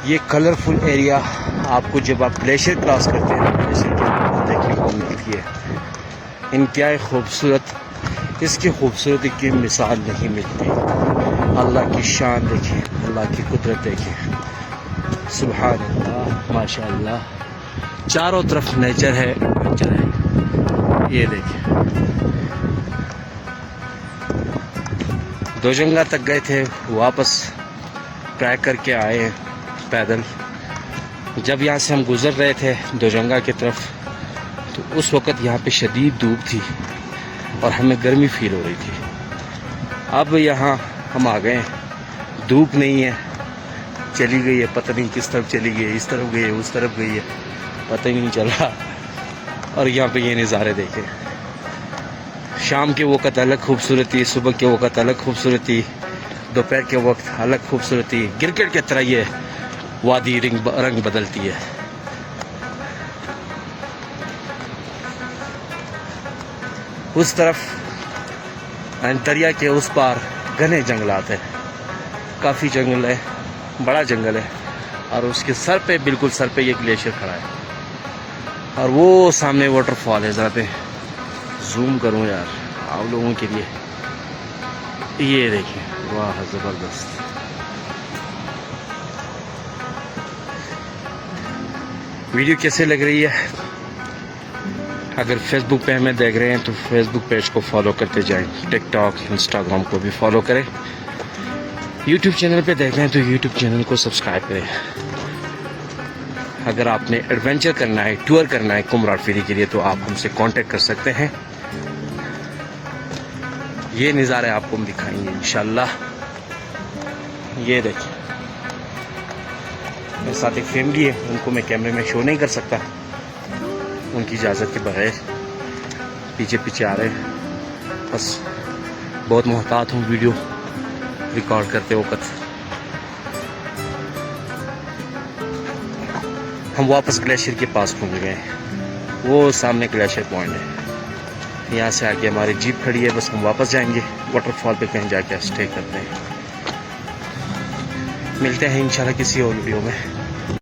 یہ colourful area آپ کو جب آپ گلیشیئر کراس کرتے ہیں گلیشیئر کی دیکھنے کو ملتی ہے. انتہائی خوبصورت، اس کی خوبصورتی کی مثال نہیں ملتی. اللہ کی شان دیکھیں، اللہ کی قدرت دیکھیں، سبحان اللہ، ماشاء اللہ. چاروں طرف نیچر ہے، نیچر ہے. یہ دیکھیں، دوجنگا تک گئے تھے، واپس ٹریک کر کے آئے ہیں پیدل. جب یہاں سے ہم گزر رہے تھے دوجنگا کی طرف تو اس وقت یہاں پہ شدید دھوپ تھی اور ہمیں گرمی فیل ہو رہی تھی. اب یہاں ہم آ گئے ہیں، دھوپ نہیں ہے، چلی گئی ہے، پتہ نہیں کس طرف چلی گئی ہے، اس طرف گئی ہے، اس طرف گئی ہے، پتہ ہی نہیں چل رہا. اور یہاں پہ یہ نظارے دیکھیں، شام کے وقت الگ خوبصورتی، صبح کے وقت الگ خوبصورتی، دوپہر کے وقت الگ خوبصورتی. کرکٹ کی طرح یہ وادی رنگ بدلتی ہے. اس طرف دریا کے اس پار گھنے جنگلات ہیں، کافی جنگل ہے، بڑا جنگل ہے. اور اس کے سر پہ، بالکل سر پہ یہ گلیشیئر کھڑا ہے. اور وہ سامنے واٹر فال ہے. ذرا پہ زوم کروں یار آپ لوگوں کے لیے. یہ دیکھیں، واہ زبردست. ویڈیو کیسے لگ رہی ہے؟ اگر فیس بک پہ ہمیں دیکھ رہے ہیں تو فیس بک پیج کو فالو کرتے جائیں، ٹک ٹاک، انسٹاگرام کو بھی فالو کریں. یوٹیوب چینل پہ دیکھ رہے ہیں تو یوٹیوب چینل کو سبسکرائب کریں. اگر آپ نے ایڈونچر کرنا ہے، ٹور کرنا ہے کمرات فیری کے لیے تو آپ ہم سے کانٹیکٹ کر سکتے ہیں. یہ نظارے آپ کو ہم دکھائیں گے انشاءاللہ. یہ دیکھیں، میرے ساتھ ایک فیملی ہے، ان کو میں کیمرے میں شو نہیں کر سکتا ان کی اجازت کے بغیر. پیچھے پیچھے آ رہے ہیں، بس بہت محتاط ہوں ویڈیو ریکارڈ کرتے وقت. ہم واپس گلیشیئر کے پاس پہنچ گئے ہیں. وہ سامنے گلیشیئر پوائنٹ ہے. یہاں سے آگے ہماری جیپ کھڑی ہے، بس ہم واپس جائیں گے واٹر فال پہ، کہیں جا کے اسٹے کرتے ہیں. ملتے ہیں انشاءاللہ کسی اور ویڈیو میں.